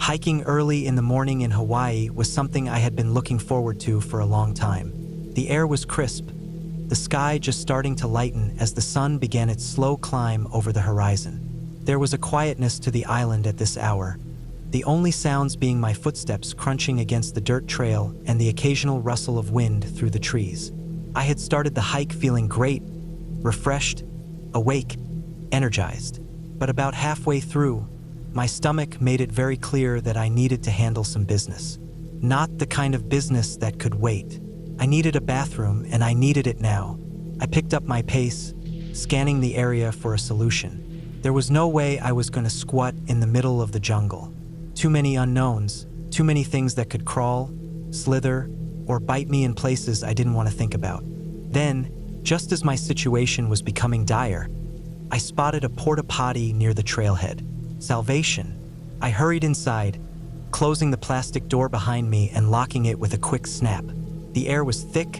Hiking early in the morning in Hawaii was something I had been looking forward to for a long time. The air was crisp, the sky just starting to lighten as the sun began its slow climb over the horizon. There was a quietness to the island at this hour, the only sounds being my footsteps crunching against the dirt trail and the occasional rustle of wind through the trees. I had started the hike feeling great, refreshed, awake, energized. But about halfway through, my stomach made it very clear that I needed to handle some business. Not the kind of business that could wait. I needed a bathroom, and I needed it now. I picked up my pace, scanning the area for a solution. There was no way I was going to squat in the middle of the jungle. Too many unknowns, too many things that could crawl, slither, or bite me in places I didn't want to think about. Then, just as my situation was becoming dire, I spotted a porta potty near the trailhead. Salvation. I hurried inside, closing the plastic door behind me and locking it with a quick snap. The air was thick,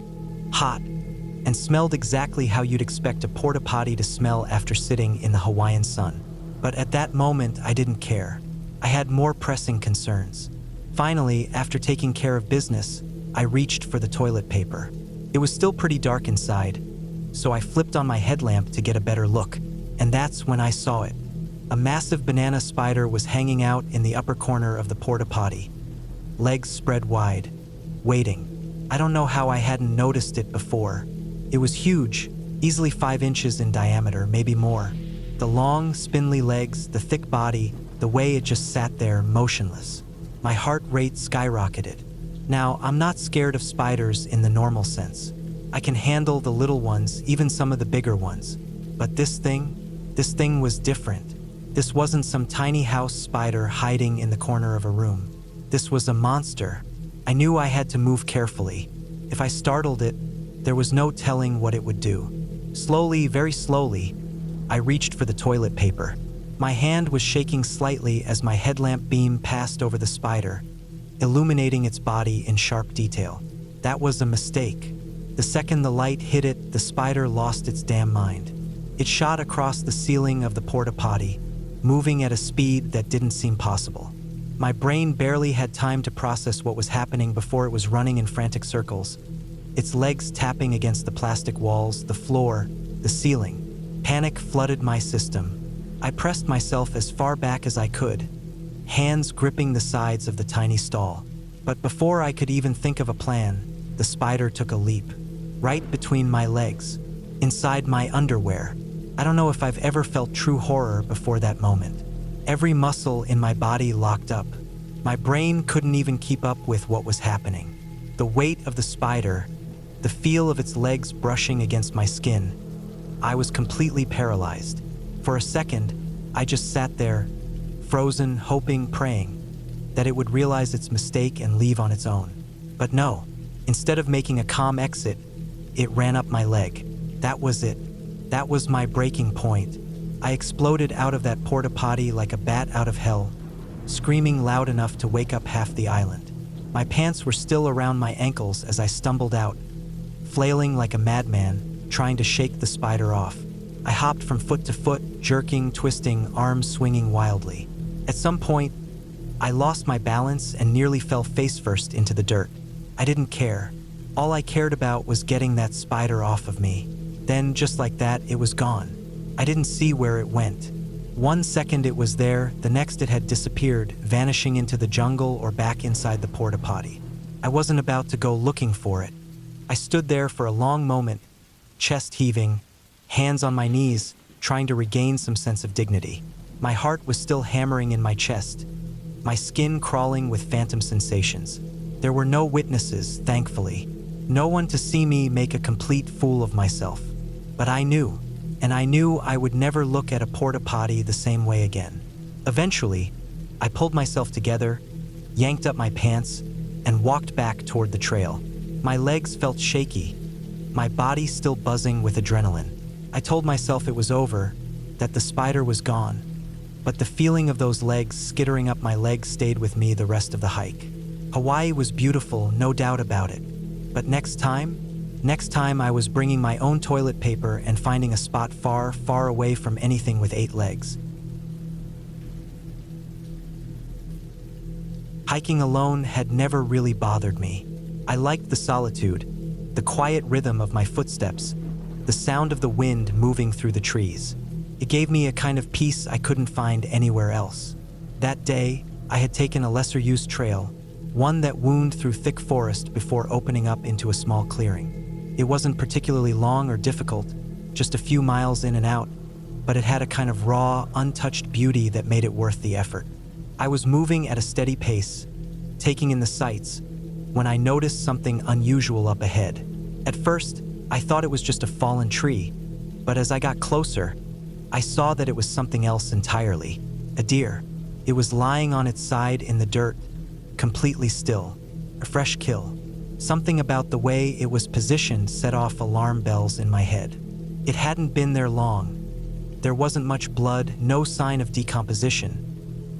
hot, and smelled exactly how you'd expect a porta potty to smell after sitting in the Hawaiian sun. But at that moment, I didn't care. I had more pressing concerns. Finally, after taking care of business, I reached for the toilet paper. It was still pretty dark inside, so I flipped on my headlamp to get a better look, and that's when I saw it. A massive banana spider was hanging out in the upper corner of the porta potty, legs spread wide, waiting. I don't know how I hadn't noticed it before. It was huge, easily 5 inches in diameter, maybe more. The long, spindly legs, the thick body, the way it just sat there, motionless. My heart rate skyrocketed. Now, I'm not scared of spiders in the normal sense. I can handle the little ones, even some of the bigger ones. But this thing was different. This wasn't some tiny house spider hiding in the corner of a room. This was a monster. I knew I had to move carefully. If I startled it, there was no telling what it would do. Slowly, very slowly, I reached for the toilet paper. My hand was shaking slightly as my headlamp beam passed over the spider, illuminating its body in sharp detail. That was a mistake. The second the light hit it, the spider lost its damn mind. It shot across the ceiling of the porta potty, moving at a speed that didn't seem possible. My brain barely had time to process what was happening before it was running in frantic circles, its legs tapping against the plastic walls, the floor, the ceiling. Panic flooded my system. I pressed myself as far back as I could, hands gripping the sides of the tiny stall. But before I could even think of a plan, the spider took a leap, right between my legs, inside my underwear. I don't know if I've ever felt true horror before that moment. Every muscle in my body locked up. My brain couldn't even keep up with what was happening. The weight of the spider, the feel of its legs brushing against my skin. I was completely paralyzed. For a second, I just sat there, frozen, hoping, praying that it would realize its mistake and leave on its own. But no, instead of making a calm exit, it ran up my leg. That was it. That was my breaking point. I exploded out of that porta potty like a bat out of hell, screaming loud enough to wake up half the island. My pants were still around my ankles as I stumbled out, flailing like a madman, trying to shake the spider off. I hopped from foot to foot, jerking, twisting, arms swinging wildly. At some point, I lost my balance and nearly fell face first into the dirt. I didn't care. All I cared about was getting that spider off of me. Then, just like that, it was gone. I didn't see where it went. 1 second it was there, the next it had disappeared, vanishing into the jungle or back inside the porta potty. I wasn't about to go looking for it. I stood there for a long moment, chest heaving, hands on my knees, trying to regain some sense of dignity. My heart was still hammering in my chest, my skin crawling with phantom sensations. There were no witnesses, thankfully. No one to see me make a complete fool of myself. But I knew, and I knew I would never look at a porta potty the same way again. Eventually, I pulled myself together, yanked up my pants, and walked back toward the trail. My legs felt shaky, my body still buzzing with adrenaline. I told myself it was over, that the spider was gone, but the feeling of those legs skittering up my legs stayed with me the rest of the hike. Hawaii was beautiful, no doubt about it. But next time I was bringing my own toilet paper and finding a spot far, far away from anything with 8 legs. Hiking alone had never really bothered me. I liked the solitude, the quiet rhythm of my footsteps, the sound of the wind moving through the trees. It gave me a kind of peace I couldn't find anywhere else. That day, I had taken a lesser-used trail, one that wound through thick forest before opening up into a small clearing. It wasn't particularly long or difficult, just a few miles in and out, but it had a kind of raw, untouched beauty that made it worth the effort. I was moving at a steady pace, taking in the sights, when I noticed something unusual up ahead. At first, I thought it was just a fallen tree, but as I got closer, I saw that it was something else entirely. A deer. It was lying on its side in the dirt, completely still. A fresh kill. Something about the way it was positioned set off alarm bells in my head. It hadn't been there long. There wasn't much blood, no sign of decomposition,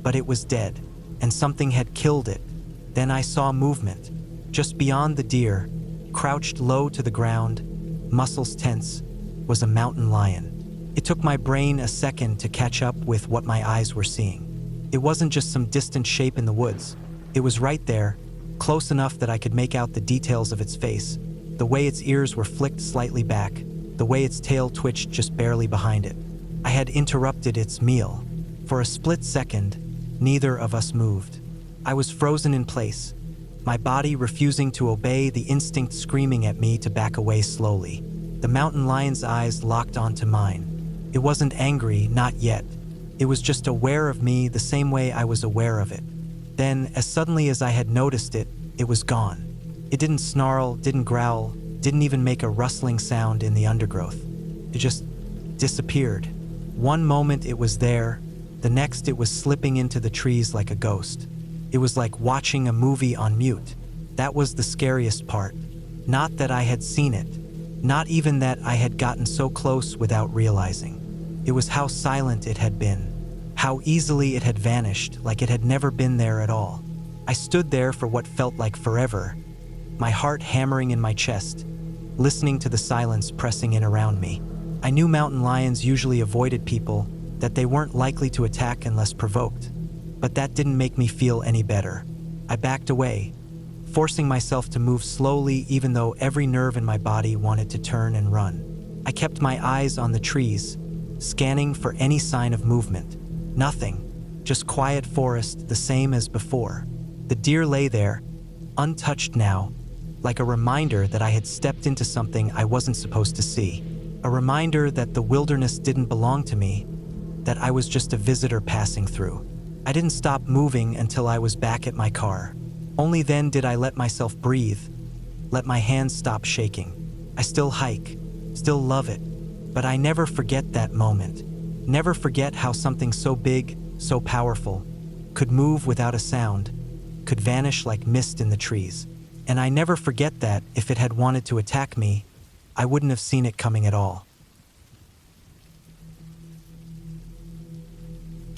but it was dead, and something had killed it. Then I saw movement. Just beyond the deer, crouched low to the ground, muscles tense, was a mountain lion. It took my brain a second to catch up with what my eyes were seeing. It wasn't just some distant shape in the woods. It was right there, close enough that I could make out the details of its face, the way its ears were flicked slightly back, the way its tail twitched just barely behind it. I had interrupted its meal. For a split second, neither of us moved. I was frozen in place, my body refusing to obey, the instinct screaming at me to back away slowly. The mountain lion's eyes locked onto mine. It wasn't angry, not yet. It was just aware of me the same way I was aware of it. Then, as suddenly as I had noticed it, it was gone. It didn't snarl, didn't growl, didn't even make a rustling sound in the undergrowth. It just disappeared. One moment it was there, the next it was slipping into the trees like a ghost. It was like watching a movie on mute. That was the scariest part. Not that I had seen it, not even that I had gotten so close without realizing. It was how silent it had been, how easily it had vanished, like it had never been there at all. I stood there for what felt like forever, my heart hammering in my chest, listening to the silence pressing in around me. I knew mountain lions usually avoided people, that they weren't likely to attack unless provoked. But that didn't make me feel any better. I backed away, forcing myself to move slowly even though every nerve in my body wanted to turn and run. I kept my eyes on the trees, scanning for any sign of movement. Nothing, just quiet forest, the same as before. The deer lay there, untouched now, like a reminder that I had stepped into something I wasn't supposed to see. A reminder that the wilderness didn't belong to me, that I was just a visitor passing through. I didn't stop moving until I was back at my car. Only then did I let myself breathe, let my hands stop shaking. I still hike, still love it, but I never forget that moment. Never forget how something so big, so powerful, could move without a sound, could vanish like mist in the trees. And I never forget that if it had wanted to attack me, I wouldn't have seen it coming at all.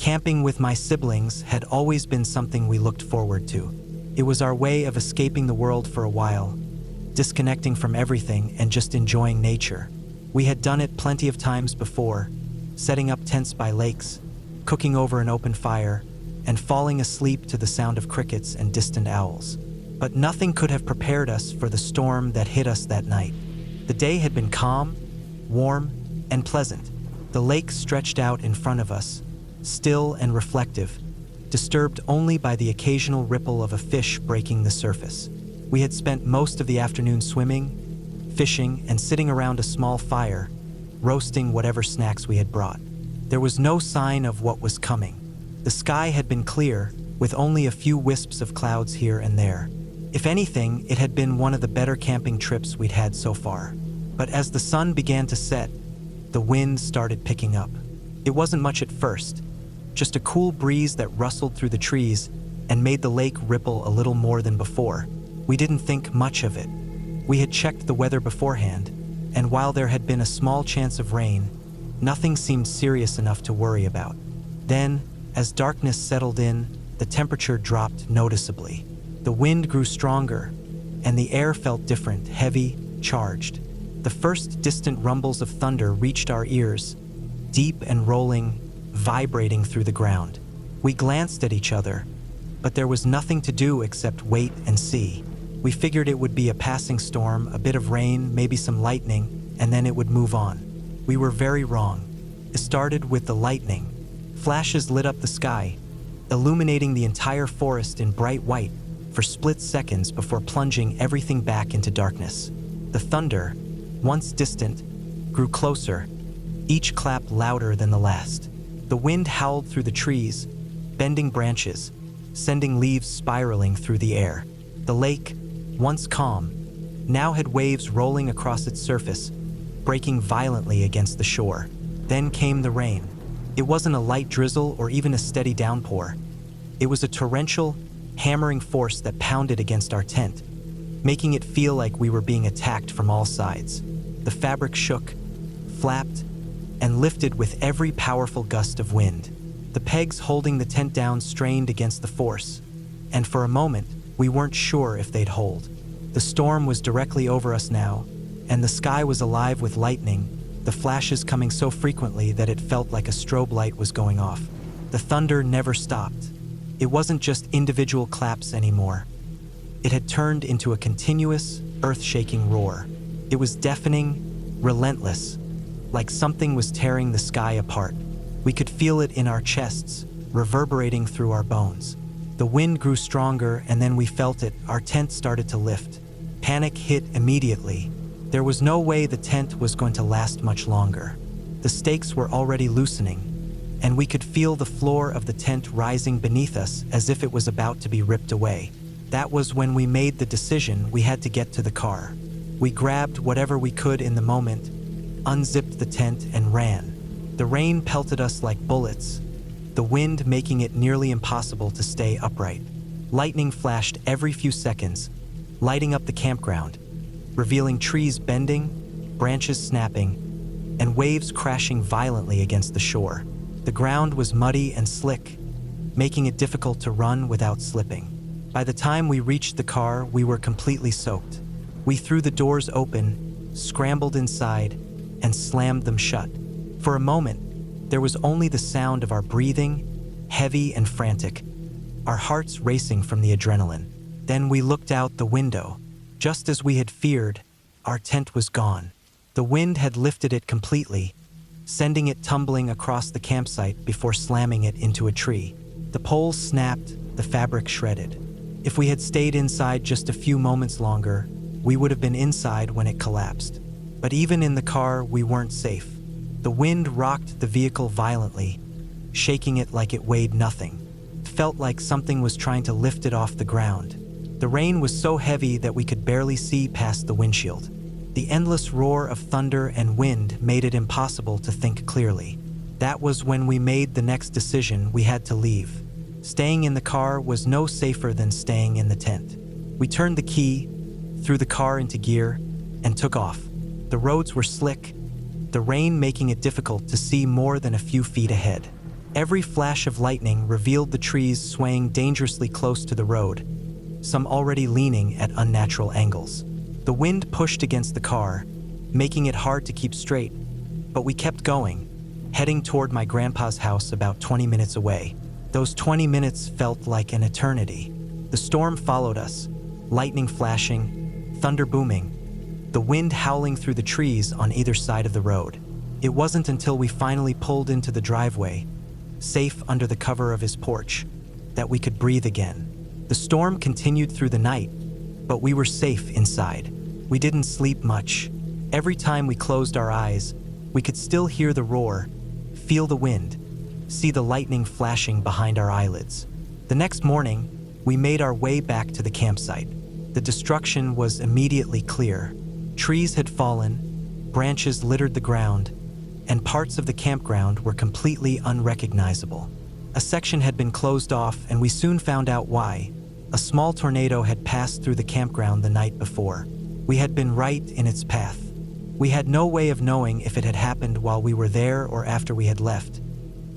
Camping with my siblings had always been something we looked forward to. It was our way of escaping the world for a while, disconnecting from everything and just enjoying nature. We had done it plenty of times before, setting up tents by lakes, cooking over an open fire, and falling asleep to the sound of crickets and distant owls. But nothing could have prepared us for the storm that hit us that night. The day had been calm, warm, and pleasant. The lake stretched out in front of us, still and reflective, disturbed only by the occasional ripple of a fish breaking the surface. We had spent most of the afternoon swimming, fishing, and sitting around a small fire, roasting whatever snacks we had brought. There was no sign of what was coming. The sky had been clear, with only a few wisps of clouds here and there. If anything, it had been one of the better camping trips we'd had so far. But as the sun began to set, the wind started picking up. It wasn't much at first, just a cool breeze that rustled through the trees and made the lake ripple a little more than before. We didn't think much of it. We had checked the weather beforehand, and while there had been a small chance of rain, nothing seemed serious enough to worry about. Then, as darkness settled in, the temperature dropped noticeably. The wind grew stronger, and the air felt different, heavy, charged. The first distant rumbles of thunder reached our ears, deep and rolling, vibrating through the ground. We glanced at each other, but there was nothing to do except wait and see. We figured it would be a passing storm, a bit of rain, maybe some lightning, and then it would move on. We were very wrong. It started with the lightning. Flashes lit up the sky, illuminating the entire forest in bright white for split seconds before plunging everything back into darkness. The thunder, once distant, grew closer, each clap louder than the last. The wind howled through the trees, bending branches, sending leaves spiraling through the air. The lake, once calm, now had waves rolling across its surface, breaking violently against the shore. Then came the rain. It wasn't a light drizzle or even a steady downpour. It was a torrential, hammering force that pounded against our tent, making it feel like we were being attacked from all sides. The fabric shook, flapped, and lifted with every powerful gust of wind. The pegs holding the tent down strained against the force, and for a moment, we weren't sure if they'd hold. The storm was directly over us now, and the sky was alive with lightning, the flashes coming so frequently that it felt like a strobe light was going off. The thunder never stopped. It wasn't just individual claps anymore. It had turned into a continuous, earth-shaking roar. It was deafening, relentless, like something was tearing the sky apart. We could feel it in our chests, reverberating through our bones. The wind grew stronger, and then we felt it. Our tent started to lift. Panic hit immediately. There was no way the tent was going to last much longer. The stakes were already loosening, and we could feel the floor of the tent rising beneath us as if it was about to be ripped away. That was when we made the decision we had to get to the car. We grabbed whatever we could in the moment, unzipped the tent, and ran. The rain pelted us like bullets, the wind making it nearly impossible to stay upright. Lightning flashed every few seconds, lighting up the campground, revealing trees bending, branches snapping, and waves crashing violently against the shore. The ground was muddy and slick, making it difficult to run without slipping. By the time we reached the car, we were completely soaked. We threw the doors open, scrambled inside, and slammed them shut. For a moment, there was only the sound of our breathing, heavy and frantic, our hearts racing from the adrenaline. Then we looked out the window. Just as we had feared, our tent was gone. The wind had lifted it completely, sending it tumbling across the campsite before slamming it into a tree. The poles snapped, the fabric shredded. If we had stayed inside just a few moments longer, we would have been inside when it collapsed. But even in the car, we weren't safe. The wind rocked the vehicle violently, shaking it like it weighed nothing. It felt like something was trying to lift it off the ground. The rain was so heavy that we could barely see past the windshield. The endless roar of thunder and wind made it impossible to think clearly. That was when we made the next decision. We had to leave. Staying in the car was no safer than staying in the tent. We turned the key, threw the car into gear, and took off. The roads were slick, the rain making it difficult to see more than a few feet ahead. Every flash of lightning revealed the trees swaying dangerously close to the road, some already leaning at unnatural angles. The wind pushed against the car, making it hard to keep straight, but we kept going, heading toward my grandpa's house about 20 minutes away. Those 20 minutes felt like an eternity. The storm followed us, lightning flashing, thunder booming, the wind howling through the trees on either side of the road. It wasn't until we finally pulled into the driveway, safe under the cover of his porch, that we could breathe again. The storm continued through the night, but we were safe inside. We didn't sleep much. Every time we closed our eyes, we could still hear the roar, feel the wind, see the lightning flashing behind our eyelids. The next morning, we made our way back to the campsite. The destruction was immediately clear. Trees had fallen, branches littered the ground, and parts of the campground were completely unrecognizable. A section had been closed off, and we soon found out why. A small tornado had passed through the campground the night before. We had been right in its path. We had no way of knowing if it had happened while we were there or after we had left,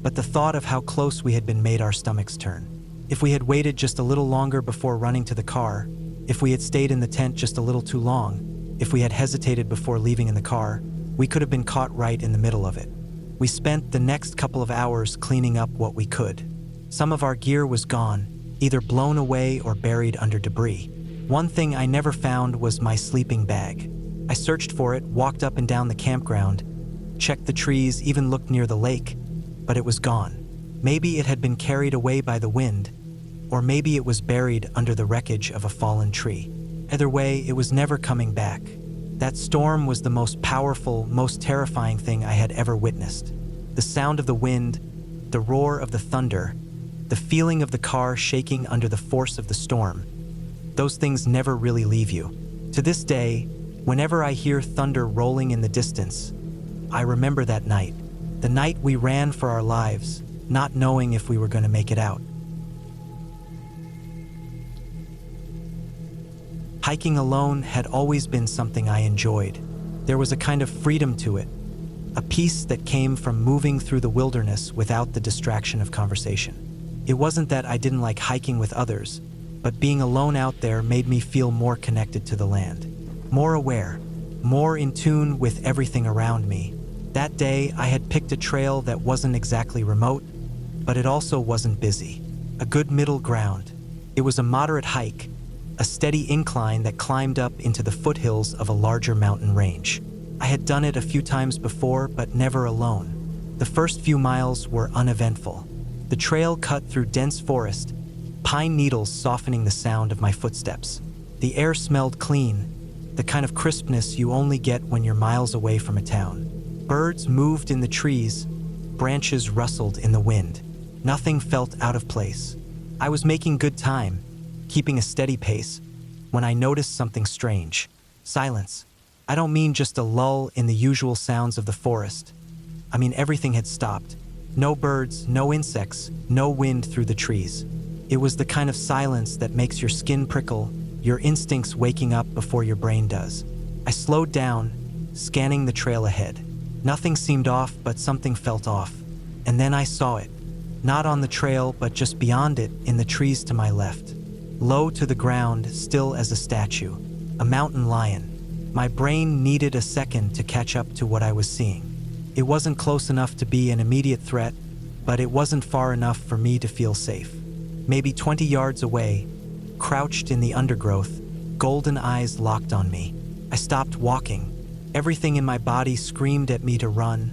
but the thought of how close we had been made our stomachs turn. If we had waited just a little longer before running to the car, if we had stayed in the tent just a little too long, if we had hesitated before leaving in the car, we could have been caught right in the middle of it. We spent the next couple of hours cleaning up what we could. Some of our gear was gone, either blown away or buried under debris. One thing I never found was my sleeping bag. I searched for it, walked up and down the campground, checked the trees, even looked near the lake, but it was gone. Maybe it had been carried away by the wind, or maybe it was buried under the wreckage of a fallen tree. Either way, it was never coming back. That storm was the most powerful, most terrifying thing I had ever witnessed. The sound of the wind, the roar of the thunder, the feeling of the car shaking under the force of the storm. Those things never really leave you. To this day, whenever I hear thunder rolling in the distance, I remember that night. The night we ran for our lives, not knowing if we were going to make it out. Hiking alone had always been something I enjoyed. There was a kind of freedom to it, a peace that came from moving through the wilderness without the distraction of conversation. It wasn't that I didn't like hiking with others, but being alone out there made me feel more connected to the land, more aware, more in tune with everything around me. That day, I had picked a trail that wasn't exactly remote, but it also wasn't busy. A good middle ground. It was a moderate hike, a steady incline that climbed up into the foothills of a larger mountain range. I had done it a few times before, but never alone. The first few miles were uneventful. The trail cut through dense forest, pine needles softening the sound of my footsteps. The air smelled clean, the kind of crispness you only get when you're miles away from a town. Birds moved in the trees, branches rustled in the wind. Nothing felt out of place. I was making good time, keeping a steady pace, when I noticed something strange. Silence. I don't mean just a lull in the usual sounds of the forest. I mean everything had stopped. No birds, no insects, no wind through the trees. It was the kind of silence that makes your skin prickle, your instincts waking up before your brain does. I slowed down, scanning the trail ahead. Nothing seemed off, but something felt off. And then I saw it. Not on the trail, but just beyond it, in the trees to my left. Low to the ground, still as a statue. A mountain lion. My brain needed a second to catch up to what I was seeing. It wasn't close enough to be an immediate threat, but it wasn't far enough for me to feel safe. Maybe 20 yards away, crouched in the undergrowth, golden eyes locked on me. I stopped walking. Everything in my body screamed at me to run,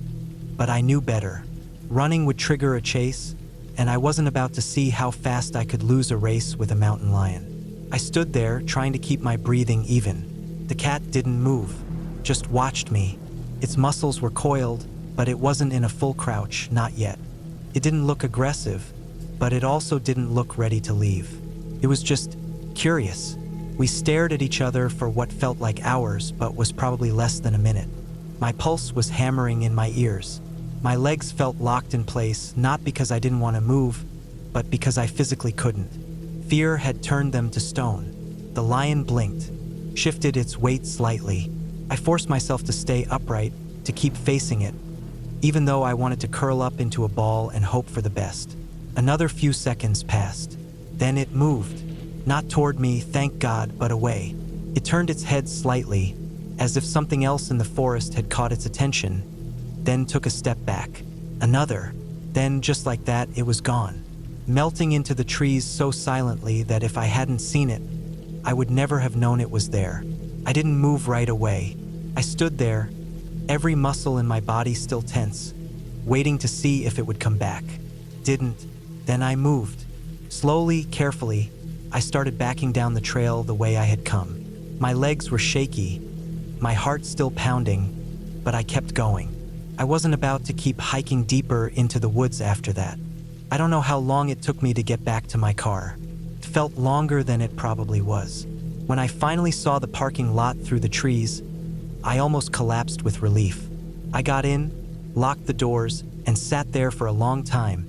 but I knew better. Running would trigger a chase, and I wasn't about to see how fast I could lose a race with a mountain lion. I stood there, trying to keep my breathing even. The cat didn't move, just watched me. Its muscles were coiled, but it wasn't in a full crouch, not yet. It didn't look aggressive, but it also didn't look ready to leave. It was just curious. We stared at each other for what felt like hours, but was probably less than a minute. My pulse was hammering in my ears. My legs felt locked in place, not because I didn't want to move, but because I physically couldn't. Fear had turned them to stone. The lion blinked, shifted its weight slightly. I forced myself to stay upright, to keep facing it, even though I wanted to curl up into a ball and hope for the best. Another few seconds passed. Then it moved. Not toward me, thank God, but away. It turned its head slightly, as if something else in the forest had caught its attention, then took a step back. Another. Then, just like that, it was gone, melting into the trees so silently that if I hadn't seen it, I would never have known it was there. I didn't move right away. I stood there, every muscle in my body still tense, waiting to see if it would come back. Didn't. Then I moved. Slowly, carefully, I started backing down the trail the way I had come. My legs were shaky, my heart still pounding, but I kept going. I wasn't about to keep hiking deeper into the woods after that. I don't know how long it took me to get back to my car. It felt longer than it probably was. When I finally saw the parking lot through the trees, I almost collapsed with relief. I got in, locked the doors, and sat there for a long time,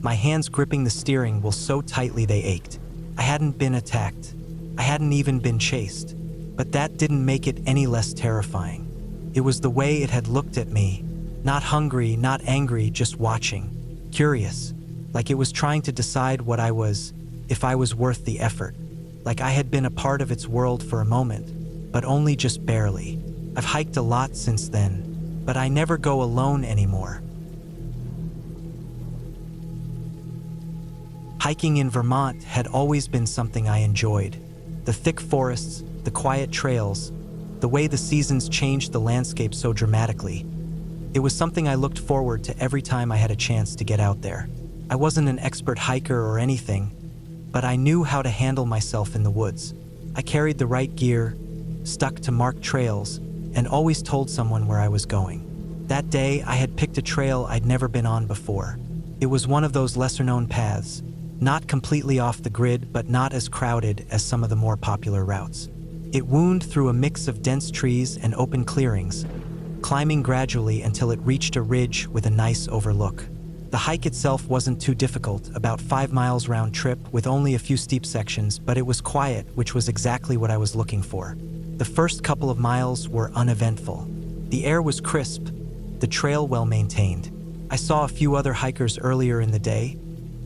my hands gripping the steering wheel so tightly they ached. I hadn't been attacked. I hadn't even been chased. But that didn't make it any less terrifying. It was the way it had looked at me. Not hungry, not angry, just watching. Curious. Like it was trying to decide what I was, if I was worth the effort. Like I had been a part of its world for a moment, but only just barely. I've hiked a lot since then, but I never go alone anymore. Hiking in Vermont had always been something I enjoyed. The thick forests, the quiet trails, the way the seasons changed the landscape so dramatically. It was something I looked forward to every time I had a chance to get out there. I wasn't an expert hiker or anything, but I knew how to handle myself in the woods. I carried the right gear, stuck to marked trails, and always told someone where I was going. That day, I had picked a trail I'd never been on before. It was one of those lesser-known paths, not completely off the grid, but not as crowded as some of the more popular routes. It wound through a mix of dense trees and open clearings, climbing gradually until it reached a ridge with a nice overlook. The hike itself wasn't too difficult, about 5 miles round trip with only a few steep sections, but it was quiet, which was exactly what I was looking for. The first couple of miles were uneventful. The air was crisp, the trail well maintained. I saw a few other hikers earlier in the day,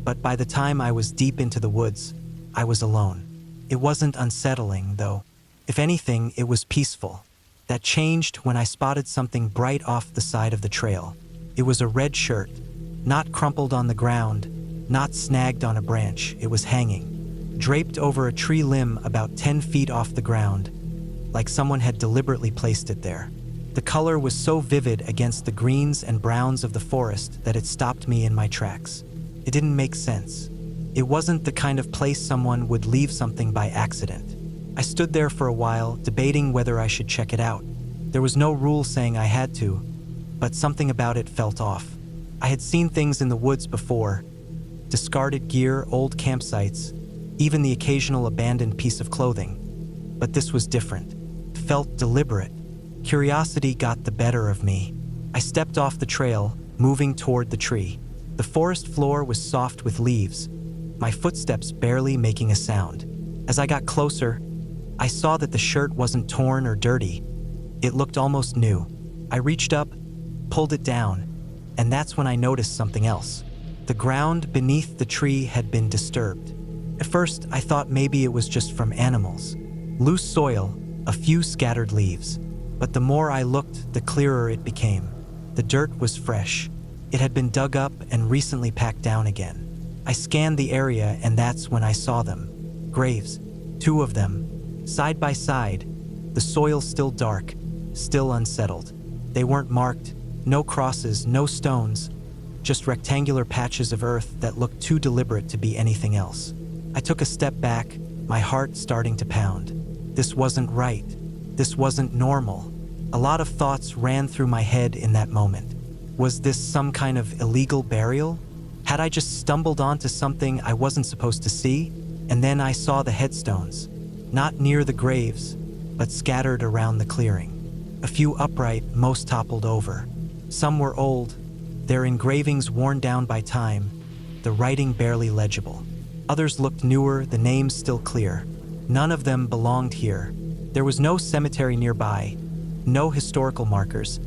but by the time I was deep into the woods, I was alone. It wasn't unsettling, though. If anything, it was peaceful. That changed when I spotted something bright off the side of the trail. It was a red shirt, not crumpled on the ground, not snagged on a branch. It was hanging, draped over a tree limb about 10 feet off the ground, like someone had deliberately placed it there. The color was so vivid against the greens and browns of the forest that it stopped me in my tracks. It didn't make sense. It wasn't the kind of place someone would leave something by accident. I stood there for a while, debating whether I should check it out. There was no rule saying I had to, but something about it felt off. I had seen things in the woods before: discarded gear, old campsites, even the occasional abandoned piece of clothing. But this was different. It felt deliberate. Curiosity got the better of me. I stepped off the trail, moving toward the tree. The forest floor was soft with leaves, my footsteps barely making a sound. As I got closer, I saw that the shirt wasn't torn or dirty. It looked almost new. I reached up, pulled it down, and that's when I noticed something else. The ground beneath the tree had been disturbed. At first, I thought maybe it was just from animals. Loose soil, a few scattered leaves. But the more I looked, the clearer it became. The dirt was fresh. It had been dug up and recently packed down again. I scanned the area, and that's when I saw them. Graves, 2 of them, side by side, the soil still dark, still unsettled. They weren't marked, no crosses, no stones, just rectangular patches of earth that looked too deliberate to be anything else. I took a step back, my heart starting to pound. This wasn't right. This wasn't normal. A lot of thoughts ran through my head in that moment. Was this some kind of illegal burial? Had I just stumbled onto something I wasn't supposed to see? And then I saw the headstones, not near the graves, but scattered around the clearing. A few upright, most toppled over. Some were old, their engravings worn down by time, the writing barely legible. Others looked newer, the names still clear. None of them belonged here. There was no cemetery nearby, no historical markers,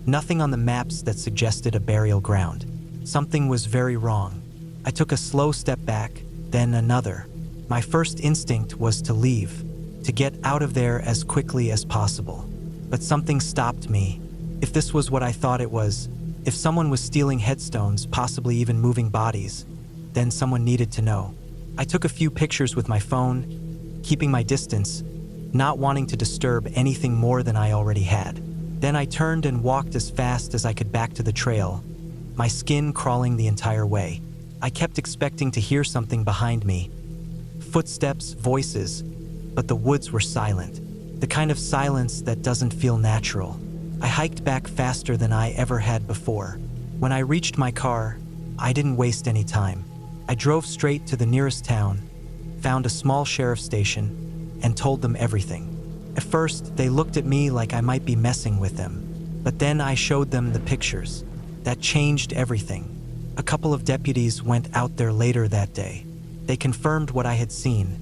nothing on the maps that suggested a burial ground. Something was very wrong. I took a slow step back, then another. My first instinct was to leave, to get out of there as quickly as possible. But something stopped me. If this was what I thought it was, if someone was stealing headstones, possibly even moving bodies, then someone needed to know. I took a few pictures with my phone, keeping my distance, not wanting to disturb anything more than I already had. Then I turned and walked as fast as I could back to the trail, my skin crawling the entire way. I kept expecting to hear something behind me. Footsteps, voices, but the woods were silent. The kind of silence that doesn't feel natural. I hiked back faster than I ever had before. When I reached my car, I didn't waste any time. I drove straight to the nearest town, found a small sheriff's station, and told them everything. At first, they looked at me like I might be messing with them. But then I showed them the pictures. That changed everything. A couple of deputies went out there later that day. They confirmed what I had seen.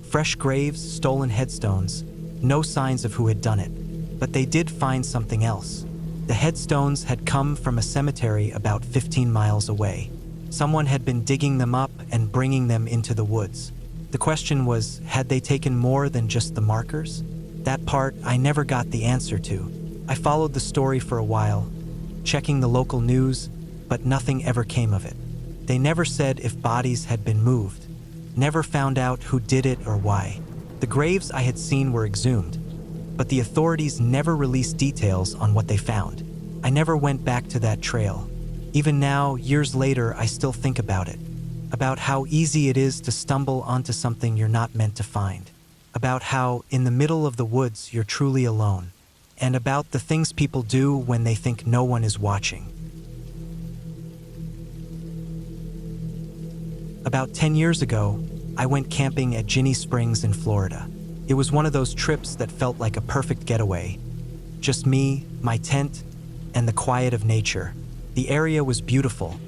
Fresh graves, stolen headstones, no signs of who had done it. But they did find something else. The headstones had come from a cemetery about 15 miles away. Someone had been digging them up and bringing them into the woods. The question was, had they taken more than just the markers? That part I never got the answer to. I followed the story for a while, checking the local news, but nothing ever came of it. They never said if bodies had been moved, never found out who did it or why. The graves I had seen were exhumed, but the authorities never released details on what they found. I never went back to that trail. Even now, years later, I still think about it. About how easy it is to stumble onto something you're not meant to find. About how, in the middle of the woods, you're truly alone. And about the things people do when they think no one is watching. About 10 years ago, I went camping at Ginny Springs in Florida. It was one of those trips that felt like a perfect getaway. Just me, my tent, and the quiet of nature. The area was beautiful,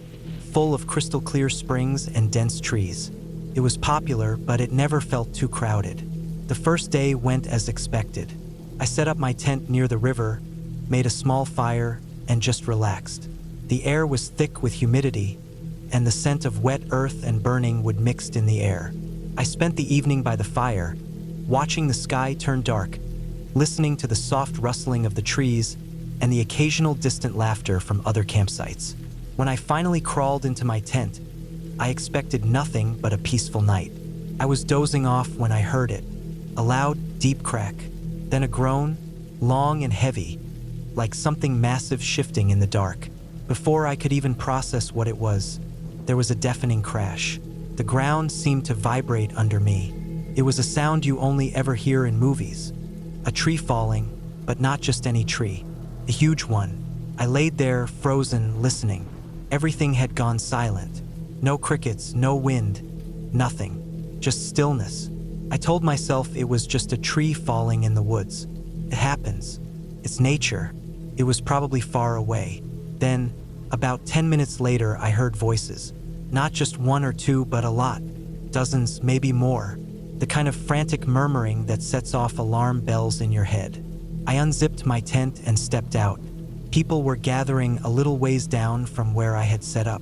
full of crystal clear springs and dense trees. It was popular, but it never felt too crowded. The first day went as expected. I set up my tent near the river, made a small fire, and just relaxed. The air was thick with humidity, and the scent of wet earth and burning wood mixed in the air. I spent the evening by the fire, watching the sky turn dark, listening to the soft rustling of the trees and the occasional distant laughter from other campsites. When I finally crawled into my tent, I expected nothing but a peaceful night. I was dozing off when I heard it. A loud, deep crack, then a groan, long and heavy, like something massive shifting in the dark. Before I could even process what it was, there was a deafening crash. The ground seemed to vibrate under me. It was a sound you only ever hear in movies. A tree falling, but not just any tree. A huge one. I laid there, frozen, listening. Everything had gone silent. No crickets, no wind, nothing. Just stillness. I told myself it was just a tree falling in the woods. It happens. It's nature. It was probably far away. Then, about 10 minutes later, I heard voices. Not just one or two, but a lot. Dozens, maybe more. The kind of frantic murmuring that sets off alarm bells in your head. I unzipped my tent and stepped out. People were gathering a little ways down from where I had set up.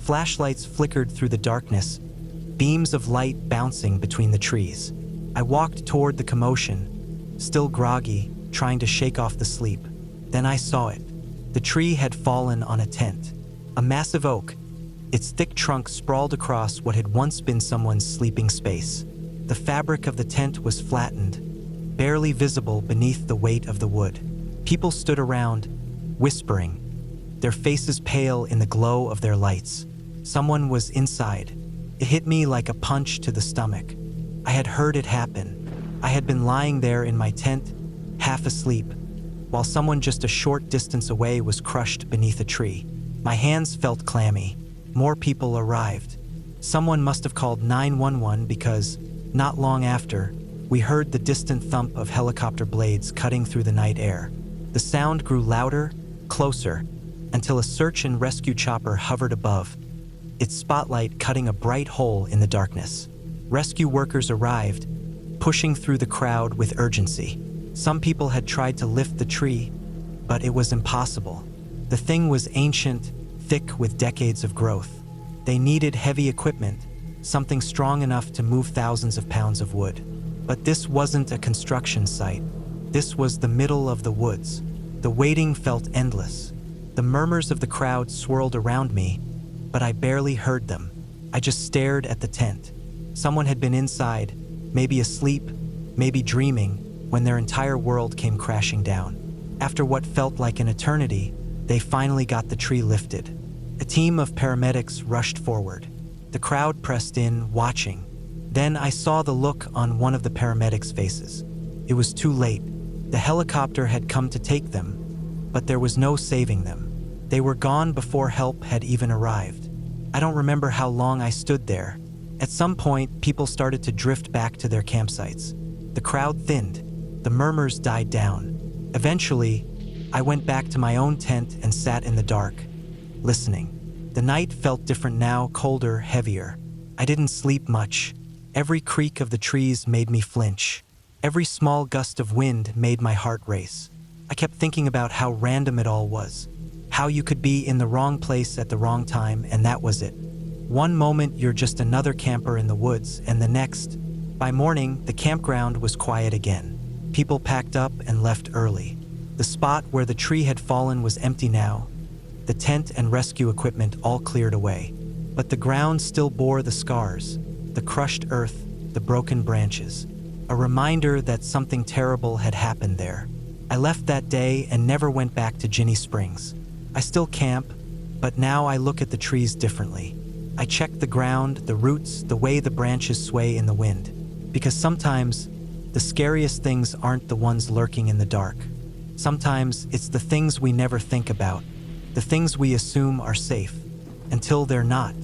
Flashlights flickered through the darkness, beams of light bouncing between the trees. I walked toward the commotion, still groggy, trying to shake off the sleep. Then I saw it. The tree had fallen on a tent. A massive oak, its thick trunk sprawled across what had once been someone's sleeping space. The fabric of the tent was flattened, barely visible beneath the weight of the wood. People stood around, whispering, their faces pale in the glow of their lights. Someone was inside. It hit me like a punch to the stomach. I had heard it happen. I had been lying there in my tent, half asleep, while someone just a short distance away was crushed beneath a tree. My hands felt clammy. More people arrived. Someone must have called 911 because, not long after, we heard the distant thump of helicopter blades cutting through the night air. The sound grew louder, closer, until a search and rescue chopper hovered above, its spotlight cutting a bright hole in the darkness. Rescue workers arrived, pushing through the crowd with urgency. Some people had tried to lift the tree, but it was impossible. The thing was ancient, thick with decades of growth. They needed heavy equipment, something strong enough to move thousands of pounds of wood. But this wasn't a construction site. This was the middle of the woods. The waiting felt endless. The murmurs of the crowd swirled around me, but I barely heard them. I just stared at the tent. Someone had been inside, maybe asleep, maybe dreaming, when their entire world came crashing down. After what felt like an eternity, they finally got the tree lifted. A team of paramedics rushed forward. The crowd pressed in, watching. Then I saw the look on one of the paramedics' faces. It was too late. The helicopter had come to take them, but there was no saving them. They were gone before help had even arrived. I don't remember how long I stood there. At some point, people started to drift back to their campsites. The crowd thinned. The murmurs died down. Eventually, I went back to my own tent and sat in the dark, listening. The night felt different now, colder, heavier. I didn't sleep much. Every creak of the trees made me flinch. Every small gust of wind made my heart race. I kept thinking about how random it all was. How you could be in the wrong place at the wrong time, and that was it. One moment you're just another camper in the woods, and the next, by morning, the campground was quiet again. People packed up and left early. The spot where the tree had fallen was empty now. The tent and rescue equipment all cleared away. but the ground still bore the scars, the crushed earth, the broken branches, a reminder that something terrible had happened there. I left that day and never went back to Ginny Springs. I still camp, but now I look at the trees differently. I check the ground, the roots, the way the branches sway in the wind. Because sometimes, the scariest things aren't the ones lurking in the dark. Sometimes it's the things we never think about, the things we assume are safe, until they're not.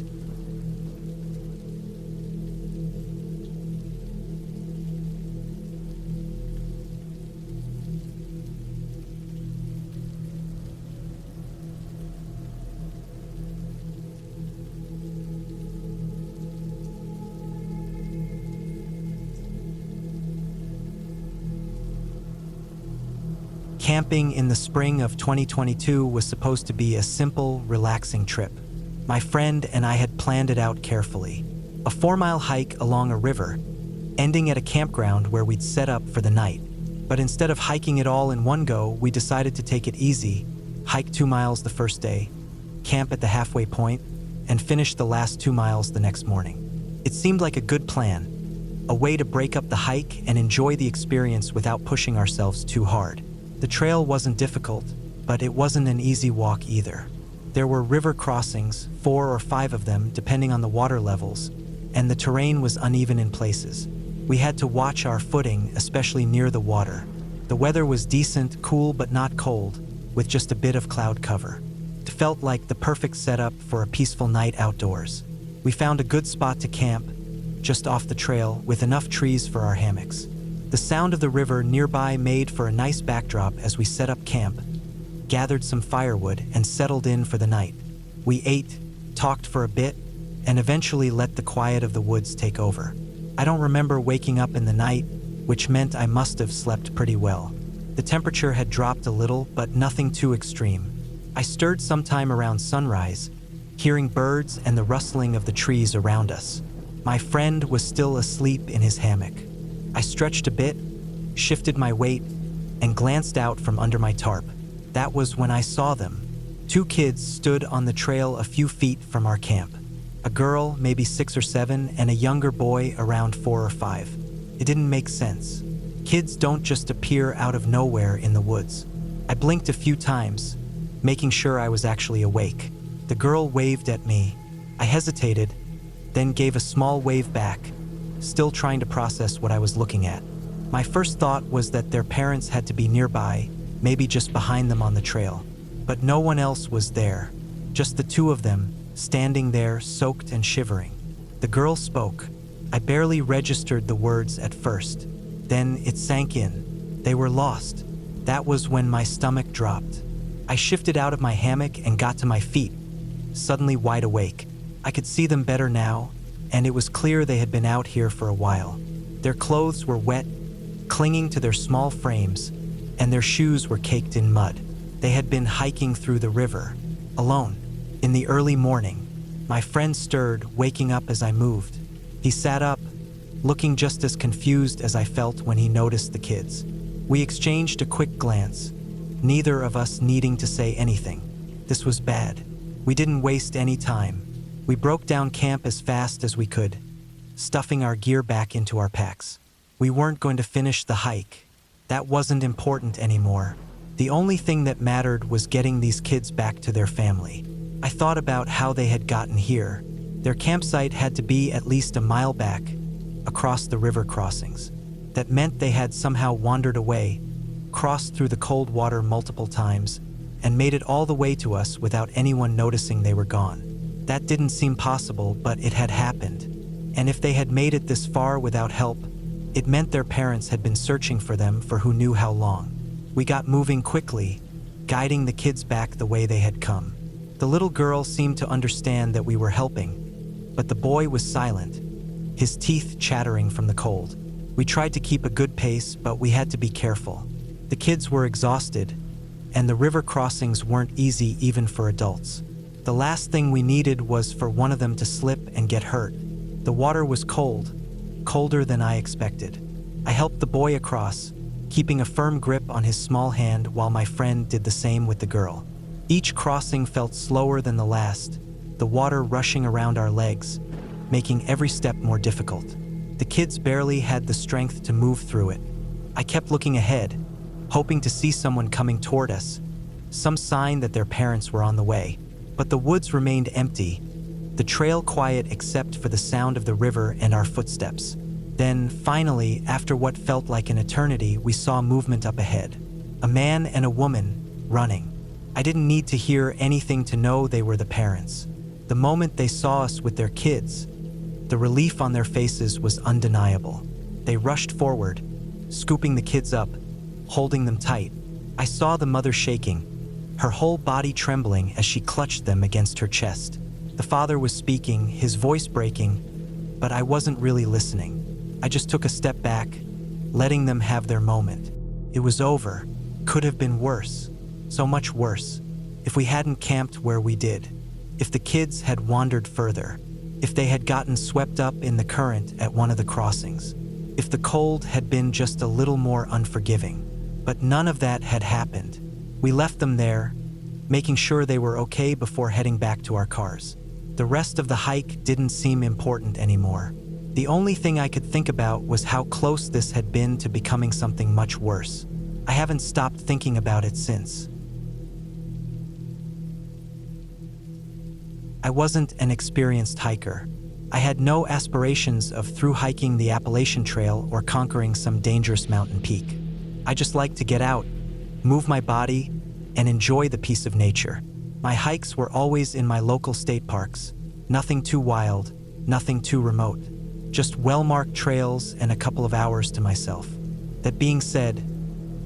Camping in the spring of 2022 was supposed to be a simple, relaxing trip. My friend and I had planned it out carefully. A 4-mile hike along a river, ending at a campground where we'd set up for the night. But instead of hiking it all in one go, we decided to take it easy, hike 2 miles the first day, camp at the halfway point, and finish the last 2 miles the next morning. It seemed like a good plan, a way to break up the hike and enjoy the experience without pushing ourselves too hard. The trail wasn't difficult, but it wasn't an easy walk either. There were river crossings, 4 or 5 of them, depending on the water levels, and the terrain was uneven in places. We had to watch our footing, especially near the water. The weather was decent, cool but not cold, with just a bit of cloud cover. It felt like the perfect setup for a peaceful night outdoors. We found a good spot to camp, just off the trail, with enough trees for our hammocks. The sound of the river nearby made for a nice backdrop as we set up camp, gathered some firewood, and settled in for the night. We ate, talked for a bit, and eventually let the quiet of the woods take over. I don't remember waking up in the night, which meant I must have slept pretty well. The temperature had dropped a little, but nothing too extreme. I stirred sometime around sunrise, hearing birds and the rustling of the trees around us. My friend was still asleep in his hammock. I stretched a bit, shifted my weight, and glanced out from under my tarp. That was when I saw them. 2 kids stood on the trail a few feet from our camp. A girl, maybe 6 or 7, and a younger boy around 4 or 5. It didn't make sense. Kids don't just appear out of nowhere in the woods. I blinked a few times, making sure I was actually awake. The girl waved at me. I hesitated, then gave a small wave back, still trying to process what I was looking at. My first thought was that their parents had to be nearby, maybe just behind them on the trail. But no one else was there, just the 2 of them, standing there, soaked and shivering. The girl spoke. I barely registered the words at first. Then it sank in. They were lost. That was when my stomach dropped. I shifted out of my hammock and got to my feet, suddenly wide awake. I could see them better now, and it was clear they had been out here for a while. Their clothes were wet, clinging to their small frames, and their shoes were caked in mud. They had been hiking through the river, alone. In the early morning, my friend stirred, waking up as I moved. He sat up, looking just as confused as I felt when he noticed the kids. We exchanged a quick glance, neither of us needing to say anything. This was bad. We didn't waste any time. We broke down camp as fast as we could, stuffing our gear back into our packs. We weren't going to finish the hike. That wasn't important anymore. The only thing that mattered was getting these kids back to their family. I thought about how they had gotten here. Their campsite had to be at least a mile back, across the river crossings. That meant they had somehow wandered away, crossed through the cold water multiple times, and made it all the way to us without anyone noticing they were gone. That didn't seem possible, but it had happened. And if they had made it this far without help, it meant their parents had been searching for them for who knew how long. We got moving quickly, guiding the kids back the way they had come. The little girl seemed to understand that we were helping, but the boy was silent, his teeth chattering from the cold. We tried to keep a good pace, but we had to be careful. The kids were exhausted, and the river crossings weren't easy even for adults. The last thing we needed was for one of them to slip and get hurt. The water was cold, colder than I expected. I helped the boy across, keeping a firm grip on his small hand while my friend did the same with the girl. Each crossing felt slower than the last, the water rushing around our legs, making every step more difficult. The kids barely had the strength to move through it. I kept looking ahead, hoping to see someone coming toward us, some sign that their parents were on the way. But the woods remained empty, the trail quiet except for the sound of the river and our footsteps. Then, finally, after what felt like an eternity, we saw movement up ahead. A man and a woman, running. I didn't need to hear anything to know they were the parents. The moment they saw us with their kids, the relief on their faces was undeniable. They rushed forward, scooping the kids up, holding them tight. I saw the mother shaking, her whole body trembling as she clutched them against her chest. The father was speaking, his voice breaking, but I wasn't really listening. I just took a step back, letting them have their moment. It was over. Could have been worse. So much worse. If we hadn't camped where we did. If the kids had wandered further. If they had gotten swept up in the current at one of the crossings. If the cold had been just a little more unforgiving. But none of that had happened. We left them there, making sure they were okay before heading back to our cars. The rest of the hike didn't seem important anymore. The only thing I could think about was how close this had been to becoming something much worse. I haven't stopped thinking about it since. I wasn't an experienced hiker. I had no aspirations of through hiking the Appalachian Trail or conquering some dangerous mountain peak. I just liked to get out, move my body, and enjoy the peace of nature. My hikes were always in my local state parks. Nothing too wild, nothing too remote. Just well-marked trails and a couple of hours to myself. That being said,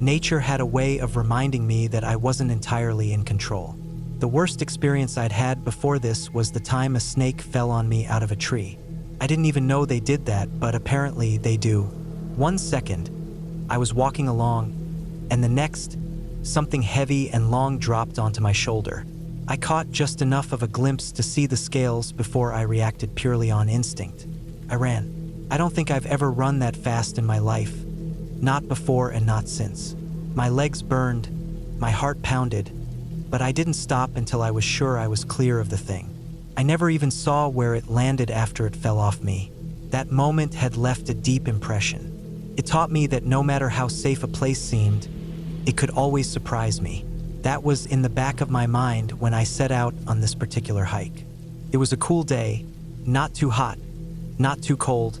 nature had a way of reminding me that I wasn't entirely in control. The worst experience I'd had before this was the time a snake fell on me out of a tree. I didn't even know they did that, but apparently they do. 1 second, I was walking along, and the next, something heavy and long dropped onto my shoulder. I caught just enough of a glimpse to see the scales before I reacted purely on instinct. I ran. I don't think I've ever run that fast in my life. Not before and not since. My legs burned, my heart pounded, but I didn't stop until I was sure I was clear of the thing. I never even saw where it landed after it fell off me. That moment had left a deep impression. It taught me that no matter how safe a place seemed, it could always surprise me. That was in the back of my mind when I set out on this particular hike. It was a cool day, not too hot, not too cold,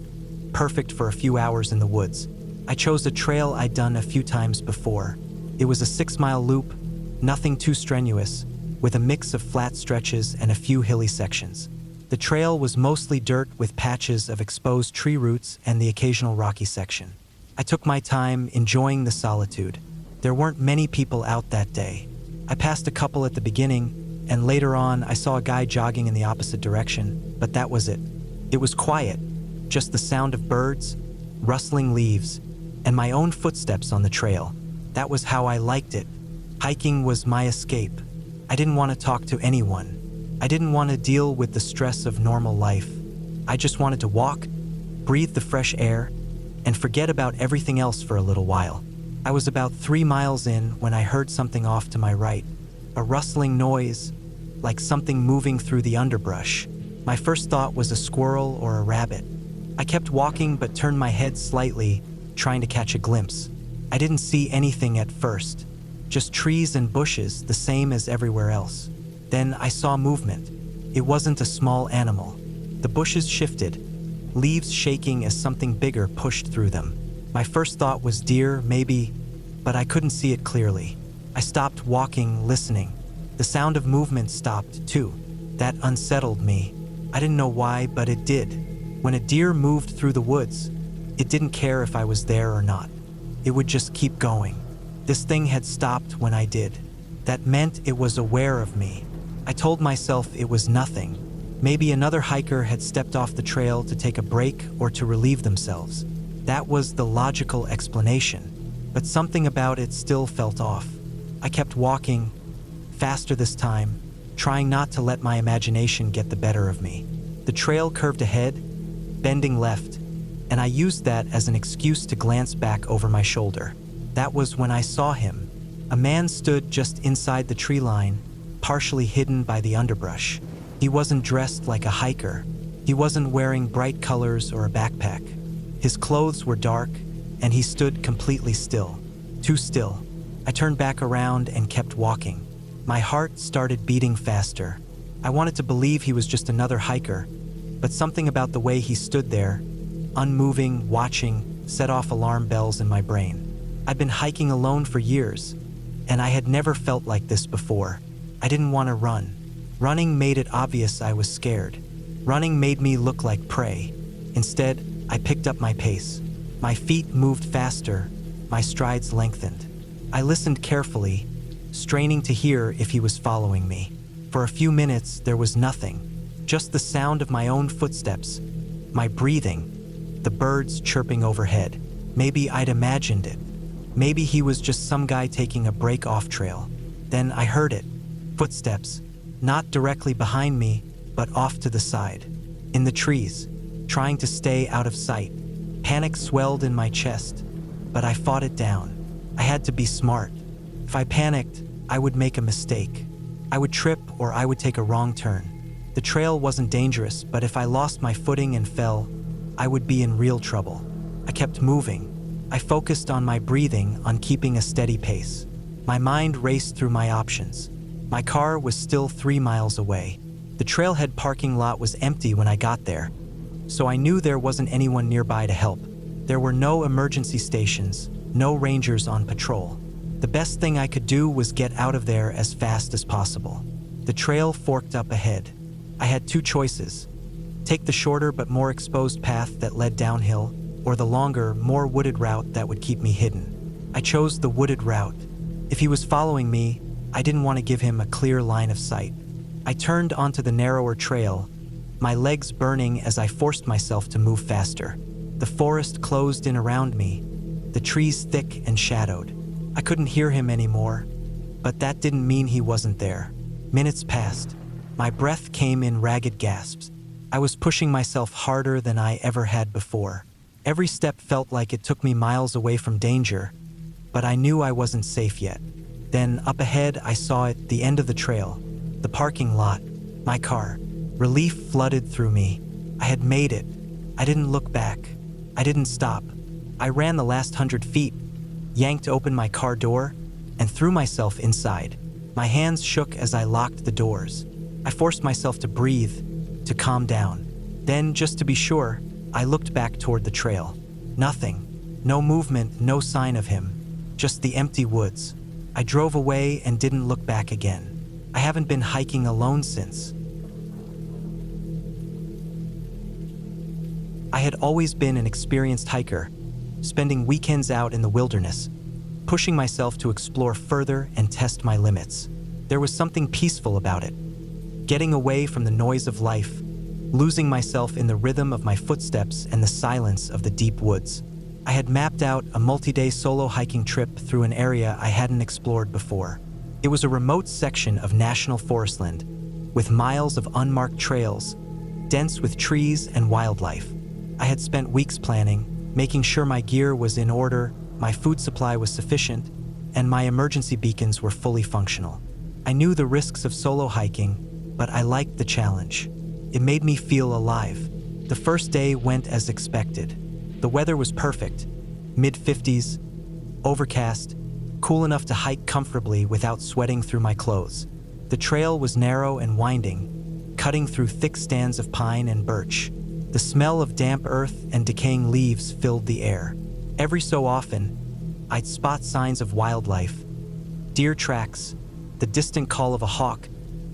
perfect for a few hours in the woods. I chose a trail I'd done a few times before. It was a 6-mile loop, nothing too strenuous, with a mix of flat stretches and a few hilly sections. The trail was mostly dirt with patches of exposed tree roots and the occasional rocky section. I took my time, enjoying the solitude. There weren't many people out that day. I passed a couple at the beginning, and later on I saw a guy jogging in the opposite direction, but that was it. It was quiet, just the sound of birds, rustling leaves, and my own footsteps on the trail. That was how I liked it. Hiking was my escape. I didn't want to talk to anyone. I didn't want to deal with the stress of normal life. I just wanted to walk, breathe the fresh air, and forget about everything else for a little while. I was about 3 miles in when I heard something off to my right. A rustling noise, like something moving through the underbrush. My first thought was a squirrel or a rabbit. I kept walking but turned my head slightly, trying to catch a glimpse. I didn't see anything at first, just trees and bushes the same as everywhere else. Then I saw movement. It wasn't a small animal. The bushes shifted, leaves shaking as something bigger pushed through them. My first thought was deer, maybe, but I couldn't see it clearly. I stopped walking, listening. The sound of movement stopped, too. That unsettled me. I didn't know why, but it did. When a deer moved through the woods, it didn't care if I was there or not. It would just keep going. This thing had stopped when I did. That meant it was aware of me. I told myself it was nothing. Maybe another hiker had stepped off the trail to take a break or to relieve themselves. That was the logical explanation, but something about it still felt off. I kept walking, faster this time, trying not to let my imagination get the better of me. The trail curved ahead, bending left, and I used that as an excuse to glance back over my shoulder. That was when I saw him. A man stood just inside the tree line, partially hidden by the underbrush. He wasn't dressed like a hiker. He wasn't wearing bright colors or a backpack. His clothes were dark, and he stood completely still. Too still. I turned back around and kept walking. My heart started beating faster. I wanted to believe he was just another hiker, but something about the way he stood there, unmoving, watching, set off alarm bells in my brain. I'd been hiking alone for years, and I had never felt like this before. I didn't want to run. Running made it obvious I was scared. Running made me look like prey. Instead, I picked up my pace. My feet moved faster, my strides lengthened. I listened carefully, straining to hear if he was following me. For a few minutes, there was nothing, just the sound of my own footsteps, my breathing, the birds chirping overhead. Maybe I'd imagined it. Maybe he was just some guy taking a break off trail. Then I heard it. Footsteps, not directly behind me, but off to the side. In the trees, trying to stay out of sight. Panic swelled in my chest, but I fought it down. I had to be smart. If I panicked, I would make a mistake. I would trip or I would take a wrong turn. The trail wasn't dangerous, but if I lost my footing and fell, I would be in real trouble. I kept moving. I focused on my breathing, on keeping a steady pace. My mind raced through my options. My car was still 3 miles away. The trailhead parking lot was empty when I got there, so I knew there wasn't anyone nearby to help. There were no emergency stations, no rangers on patrol. The best thing I could do was get out of there as fast as possible. The trail forked up ahead. I had 2 choices: take the shorter but more exposed path that led downhill, or the longer, more wooded route that would keep me hidden. I chose the wooded route. If he was following me, I didn't want to give him a clear line of sight. I turned onto the narrower trail, my legs burning as I forced myself to move faster. The forest closed in around me, the trees thick and shadowed. I couldn't hear him anymore, but that didn't mean he wasn't there. Minutes passed. My breath came in ragged gasps. I was pushing myself harder than I ever had before. Every step felt like it took me miles away from danger, but I knew I wasn't safe yet. Then, up ahead, I saw it, the end of the trail, the parking lot, my car. Relief flooded through me. I had made it. I didn't look back. I didn't stop. I ran the last 100 feet, yanked open my car door, and threw myself inside. My hands shook as I locked the doors. I forced myself to breathe, to calm down. Then, just to be sure, I looked back toward the trail. Nothing. No movement, no sign of him. Just the empty woods. I drove away and didn't look back again. I haven't been hiking alone since. I had always been an experienced hiker, spending weekends out in the wilderness, pushing myself to explore further and test my limits. There was something peaceful about it. Getting away from the noise of life, losing myself in the rhythm of my footsteps and the silence of the deep woods. I had mapped out a multi-day solo hiking trip through an area I hadn't explored before. It was a remote section of national forestland, with miles of unmarked trails, dense with trees and wildlife. I had spent weeks planning, making sure my gear was in order, my food supply was sufficient, and my emergency beacons were fully functional. I knew the risks of solo hiking, but I liked the challenge. It made me feel alive. The first day went as expected. The weather was perfect, mid-50s, overcast, cool enough to hike comfortably without sweating through my clothes. The trail was narrow and winding, cutting through thick stands of pine and birch. The smell of damp earth and decaying leaves filled the air. Every so often, I'd spot signs of wildlife, deer tracks, the distant call of a hawk,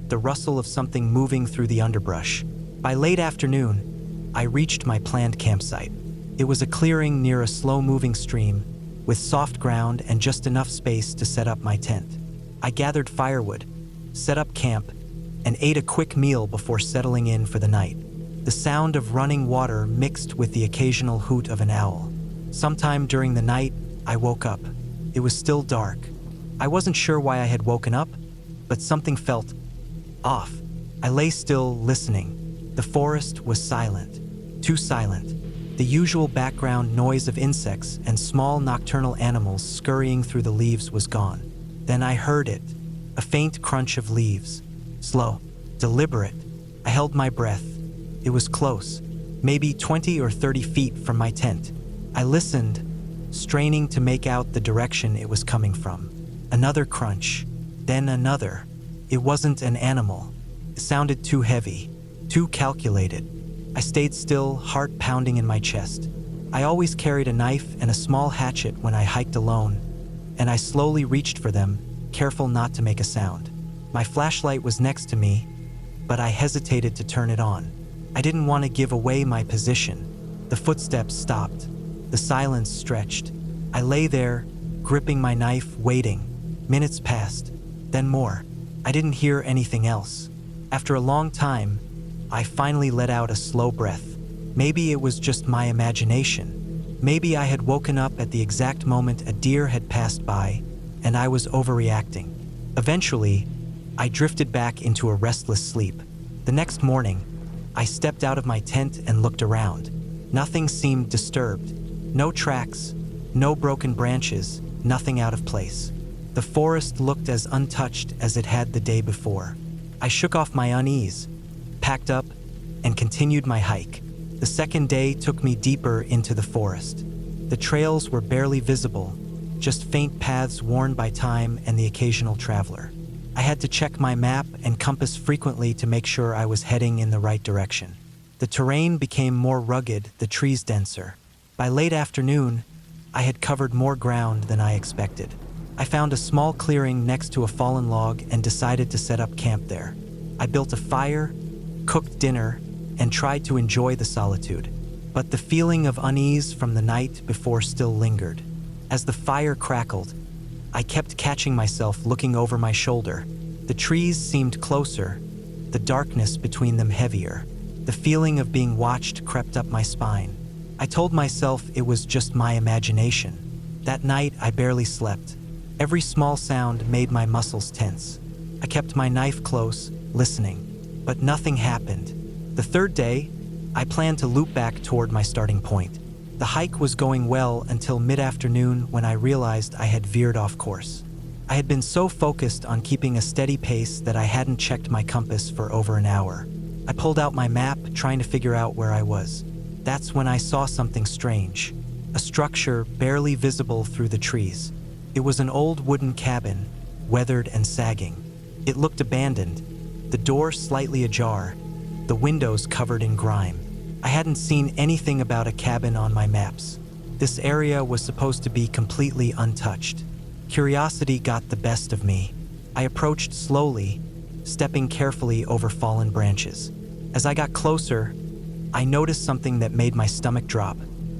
the rustle of something moving through the underbrush. By late afternoon, I reached my planned campsite. It was a clearing near a slow-moving stream, with soft ground and just enough space to set up my tent. I gathered firewood, set up camp, and ate a quick meal before settling in for the night. The sound of running water mixed with the occasional hoot of an owl. Sometime during the night, I woke up. It was still dark. I wasn't sure why I had woken up, but something felt off. I lay still, listening. The forest was silent, too silent. The usual background noise of insects and small nocturnal animals scurrying through the leaves was gone. Then I heard it, a faint crunch of leaves. Slow, deliberate. I held my breath. It was close, maybe 20 or 30 feet from my tent. I listened, straining to make out the direction it was coming from. Another crunch, then another. It wasn't an animal. It sounded too heavy, too calculated. I stayed still, heart pounding in my chest. I always carried a knife and a small hatchet when I hiked alone, and I slowly reached for them, careful not to make a sound. My flashlight was next to me, but I hesitated to turn it on. I didn't want to give away my position. The footsteps stopped. The silence stretched. I lay there, gripping my knife, waiting. Minutes passed, then more. I didn't hear anything else. After a long time, I finally let out a slow breath. Maybe it was just my imagination. Maybe I had woken up at the exact moment a deer had passed by, and I was overreacting. Eventually, I drifted back into a restless sleep. The next morning, I stepped out of my tent and looked around. Nothing seemed disturbed. No tracks, no broken branches, nothing out of place. The forest looked as untouched as it had the day before. I shook off my unease, packed up, and continued my hike. The second day took me deeper into the forest. The trails were barely visible, just faint paths worn by time and the occasional traveler. I had to check my map and compass frequently to make sure I was heading in the right direction. The terrain became more rugged, the trees denser. By late afternoon, I had covered more ground than I expected. I found a small clearing next to a fallen log and decided to set up camp there. I built a fire, cooked dinner, and tried to enjoy the solitude. But the feeling of unease from the night before still lingered. As the fire crackled, I kept catching myself looking over my shoulder. The trees seemed closer, the darkness between them heavier. The feeling of being watched crept up my spine. I told myself it was just my imagination. That night, I barely slept. Every small sound made my muscles tense. I kept my knife close, listening, but nothing happened. The third day, I planned to loop back toward my starting point. The hike was going well until mid-afternoon when I realized I had veered off course. I had been so focused on keeping a steady pace that I hadn't checked my compass for over an hour. I pulled out my map, trying to figure out where I was. That's when I saw something strange. A structure barely visible through the trees. It was an old wooden cabin, weathered and sagging. It looked abandoned, the door slightly ajar, the windows covered in grime. I hadn't seen anything about a cabin on my maps. This area was supposed to be completely untouched. Curiosity got the best of me. I approached slowly, stepping carefully over fallen branches. As I got closer, I noticed something that made my stomach drop.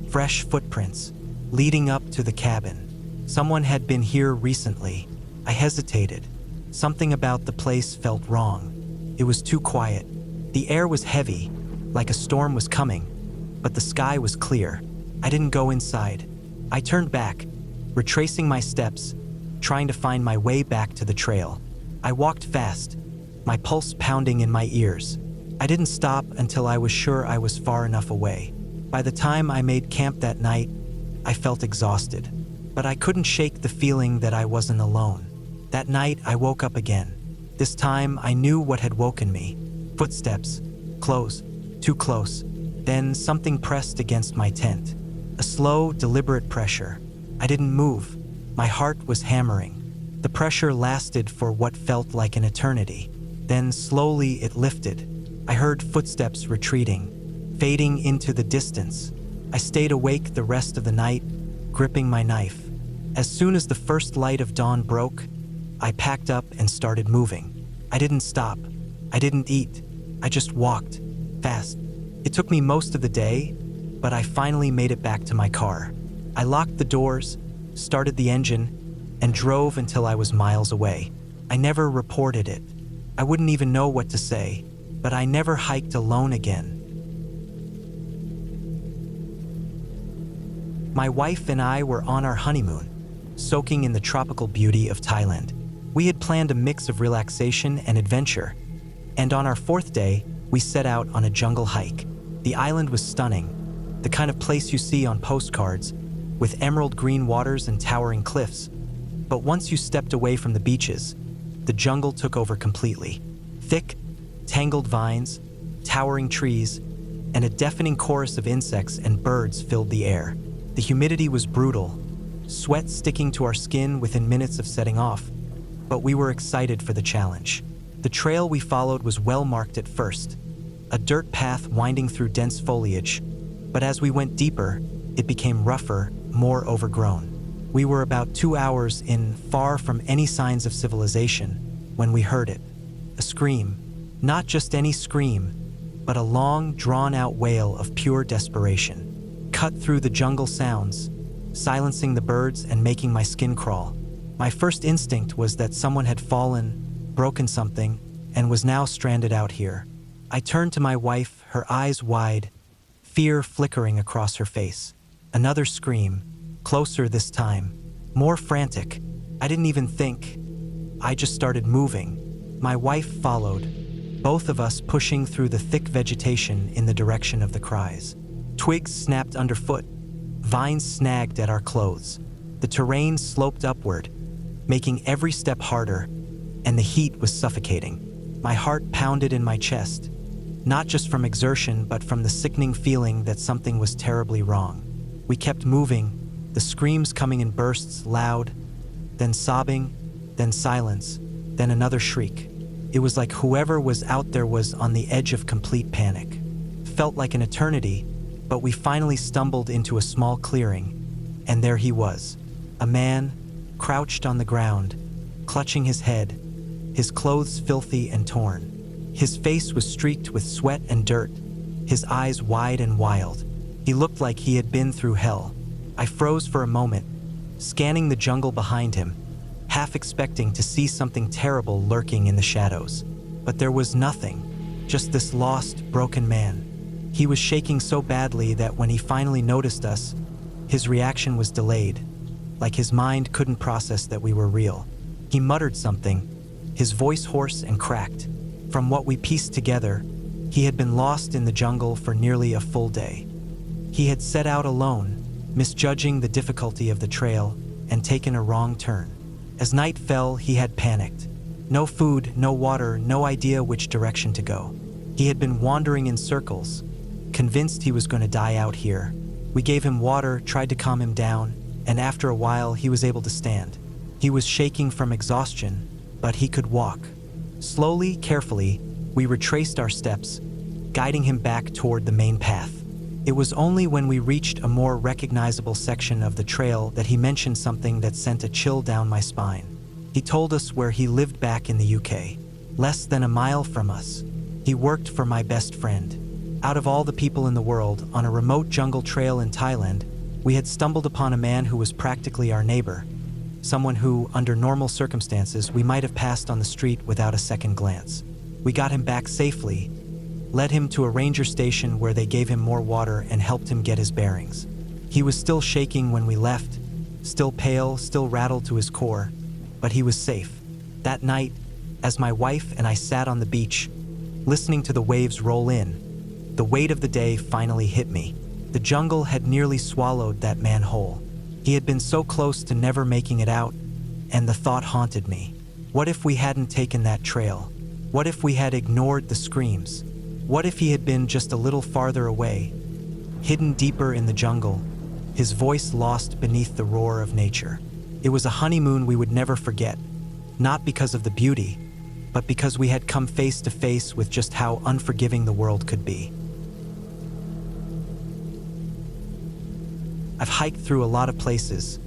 Fresh footprints, leading up to the cabin. Someone had been here recently. I hesitated. Something about the place felt wrong. It was too quiet. The air was heavy, like a storm was coming, but the sky was clear. I didn't go inside. I turned back, retracing my steps, trying to find my way back to the trail. I walked fast, my pulse pounding in my ears. I didn't stop until I was sure I was far enough away. By the time I made camp that night, I felt exhausted, but I couldn't shake the feeling that I wasn't alone. That night, I woke up again. This time, I knew what had woken me. Footsteps, close, too close. Then something pressed against my tent. A slow, deliberate pressure. I didn't move. My heart was hammering. The pressure lasted for what felt like an eternity. Then slowly it lifted. I heard footsteps retreating, fading into the distance. I stayed awake the rest of the night, gripping my knife. As soon as the first light of dawn broke, I packed up and started moving. I didn't stop. I didn't eat. I just walked, fast. It took me most of the day, but I finally made it back to my car. I locked the doors, started the engine, and drove until I was miles away. I never reported it. I wouldn't even know what to say, but I never hiked alone again. My wife and I were on our honeymoon, soaking in the tropical beauty of Thailand. We had planned a mix of relaxation and adventure, and on our fourth day, we set out on a jungle hike. The island was stunning, the kind of place you see on postcards, with emerald green waters and towering cliffs. But once you stepped away from the beaches, the jungle took over completely. Thick, tangled vines, towering trees, and a deafening chorus of insects and birds filled the air. The humidity was brutal, sweat sticking to our skin within minutes of setting off, but we were excited for the challenge. The trail we followed was well marked at first, a dirt path winding through dense foliage, but as we went deeper, it became rougher, more overgrown. We were about 2 hours in, far from any signs of civilization, when we heard it. A scream. Not just any scream, but a long, drawn-out wail of pure desperation. Cut through the jungle sounds, silencing the birds and making my skin crawl. My first instinct was that someone had fallen, broken something, and was now stranded out here. I turned to my wife, her eyes wide, fear flickering across her face. Another scream, closer this time, more frantic. I didn't even think. I just started moving. My wife followed, both of us pushing through the thick vegetation in the direction of the cries. Twigs snapped underfoot, vines snagged at our clothes. The terrain sloped upward, making every step harder, and the heat was suffocating. My heart pounded in my chest, not just from exertion, but from the sickening feeling that something was terribly wrong. We kept moving, the screams coming in bursts, loud, then sobbing, then silence, then another shriek. It was like whoever was out there was on the edge of complete panic. Felt like an eternity, but we finally stumbled into a small clearing, and there he was, a man, crouched on the ground, clutching his head, his clothes filthy and torn. His face was streaked with sweat and dirt, his eyes wide and wild. He looked like he had been through hell. I froze for a moment, scanning the jungle behind him, half expecting to see something terrible lurking in the shadows. But there was nothing, just this lost, broken man. He was shaking so badly that when he finally noticed us, his reaction was delayed, like his mind couldn't process that we were real. He muttered something, his voice hoarse and cracked. From what we pieced together, he had been lost in the jungle for nearly a full day. He had set out alone, misjudging the difficulty of the trail, and taken a wrong turn. As night fell, he had panicked. No food, no water, no idea which direction to go. He had been wandering in circles, convinced he was going to die out here. We gave him water, tried to calm him down, and after a while he was able to stand. He was shaking from exhaustion, but he could walk. Slowly, carefully, we retraced our steps, guiding him back toward the main path. It was only when we reached a more recognizable section of the trail that he mentioned something that sent a chill down my spine. He told us where he lived back in the UK, less than a mile from us. He worked for my best friend. Out of all the people in the world, on a remote jungle trail in Thailand, we had stumbled upon a man who was practically our neighbor, someone who, under normal circumstances, we might have passed on the street without a second glance. We got him back safely, led him to a ranger station where they gave him more water and helped him get his bearings. He was still shaking when we left, still pale, still rattled to his core, but he was safe. That night, as my wife and I sat on the beach, listening to the waves roll in, the weight of the day finally hit me. The jungle had nearly swallowed that man whole. He had been so close to never making it out, and the thought haunted me. What if we hadn't taken that trail? What if we had ignored the screams? What if he had been just a little farther away, hidden deeper in the jungle, his voice lost beneath the roar of nature? It was a honeymoon we would never forget, not because of the beauty, but because we had come face to face with just how unforgiving the world could be. I've hiked through a lot of places,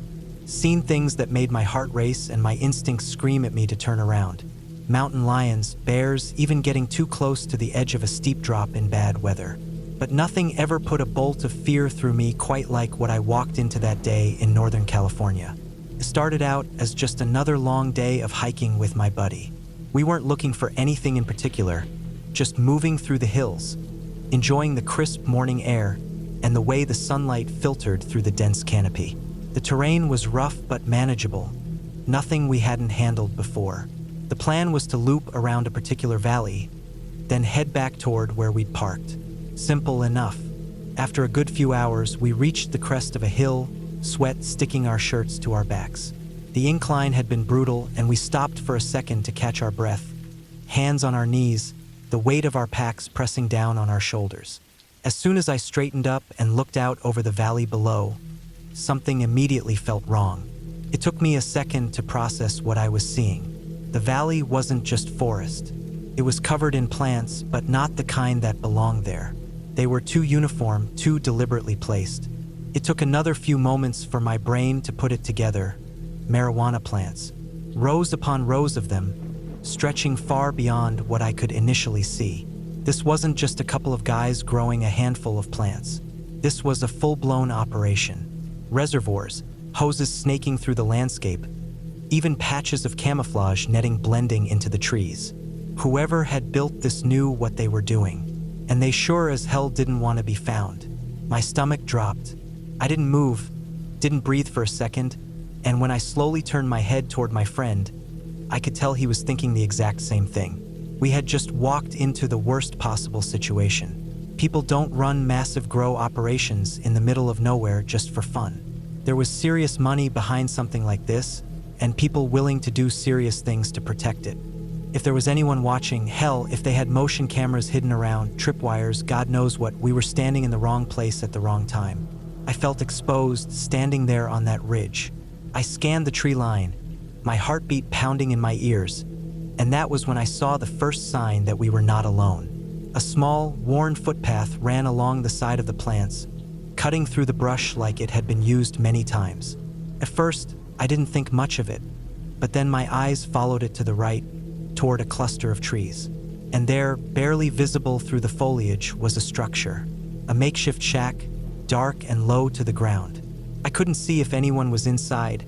seen things that made my heart race and my instincts scream at me to turn around. Mountain lions, bears, even getting too close to the edge of a steep drop in bad weather. But nothing ever put a bolt of fear through me quite like what I walked into that day in Northern California. It started out as just another long day of hiking with my buddy. We weren't looking for anything in particular, just moving through the hills, enjoying the crisp morning air and the way the sunlight filtered through the dense canopy. The terrain was rough but manageable, nothing we hadn't handled before. The plan was to loop around a particular valley, then head back toward where we'd parked. Simple enough. After a good few hours, we reached the crest of a hill, sweat sticking our shirts to our backs. The incline had been brutal, and we stopped for a second to catch our breath, hands on our knees, the weight of our packs pressing down on our shoulders. As soon as I straightened up and looked out over the valley below, something immediately felt wrong. It took me a second to process what I was seeing. The valley wasn't just forest. It was covered in plants, but not the kind that belonged there. They were too uniform, too deliberately placed. It took another few moments for my brain to put it together. Marijuana plants, rows upon rows of them, stretching far beyond what I could initially see. This wasn't just a couple of guys growing a handful of plants. This was a full-blown operation. Reservoirs, hoses snaking through the landscape, even patches of camouflage netting blending into the trees. Whoever had built this knew what they were doing, and they sure as hell didn't want to be found. My stomach dropped. I didn't move, didn't breathe for a second, and when I slowly turned my head toward my friend, I could tell he was thinking the exact same thing. We had just walked into the worst possible situation. People don't run massive grow operations in the middle of nowhere just for fun. There was serious money behind something like this, and people willing to do serious things to protect it. If there was anyone watching, hell, if they had motion cameras hidden around, tripwires, God knows what, we were standing in the wrong place at the wrong time. I felt exposed, standing there on that ridge. I scanned the tree line, my heartbeat pounding in my ears, and that was when I saw the first sign that we were not alone. A small, worn footpath ran along the side of the plants, cutting through the brush like it had been used many times. At first, I didn't think much of it, but then my eyes followed it to the right, toward a cluster of trees. And there, barely visible through the foliage, was a structure. A makeshift shack, dark and low to the ground. I couldn't see if anyone was inside,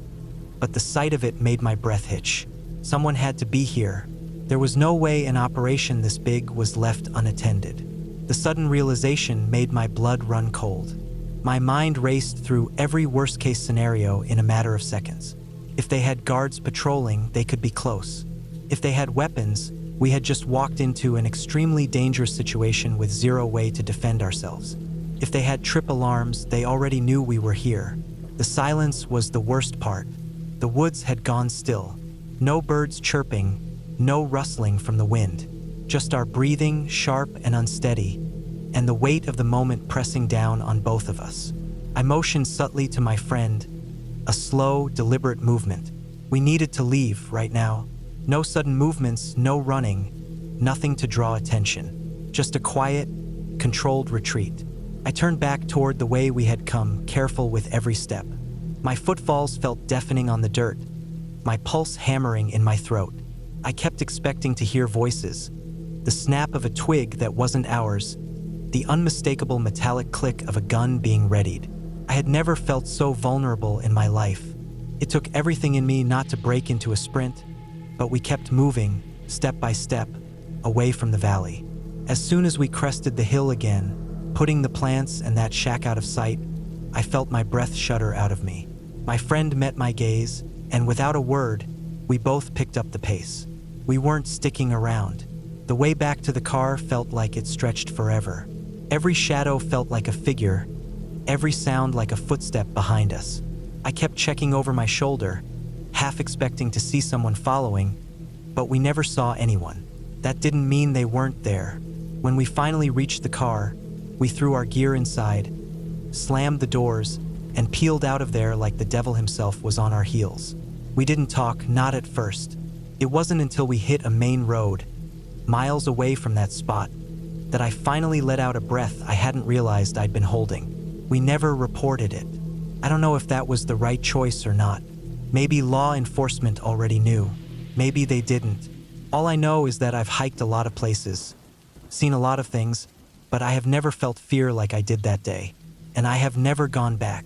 but the sight of it made my breath hitch. Someone had to be here. There was no way an operation this big was left unattended. The sudden realization made my blood run cold. My mind raced through every worst-case scenario in a matter of seconds. If they had guards patrolling, they could be close. If they had weapons, we had just walked into an extremely dangerous situation with zero way to defend ourselves. If they had trip alarms, they already knew we were here. The silence was the worst part. The woods had gone still. No birds chirping, no rustling from the wind. Just our breathing, sharp and unsteady, and the weight of the moment pressing down on both of us. I motioned subtly to my friend, a slow, deliberate movement. We needed to leave right now. No sudden movements, no running, nothing to draw attention. Just a quiet, controlled retreat. I turned back toward the way we had come, careful with every step. My footfalls felt deafening on the dirt, my pulse hammering in my throat. I kept expecting to hear voices, the snap of a twig that wasn't ours, the unmistakable metallic click of a gun being readied. I had never felt so vulnerable in my life. It took everything in me not to break into a sprint, but we kept moving, step by step, away from the valley. As soon as we crested the hill again, putting the plants and that shack out of sight, I felt my breath shudder out of me. My friend met my gaze, and without a word, we both picked up the pace. We weren't sticking around. The way back to the car felt like it stretched forever. Every shadow felt like a figure, every sound like a footstep behind us. I kept checking over my shoulder, half expecting to see someone following, but we never saw anyone. That didn't mean they weren't there. When we finally reached the car, we threw our gear inside, slammed the doors, and peeled out of there like the devil himself was on our heels. We didn't talk, not at first. It wasn't until we hit a main road, miles away from that spot, that I finally let out a breath I hadn't realized I'd been holding. We never reported it. I don't know if that was the right choice or not. Maybe law enforcement already knew. Maybe they didn't. All I know is that I've hiked a lot of places, seen a lot of things, but I have never felt fear like I did that day, and I have never gone back.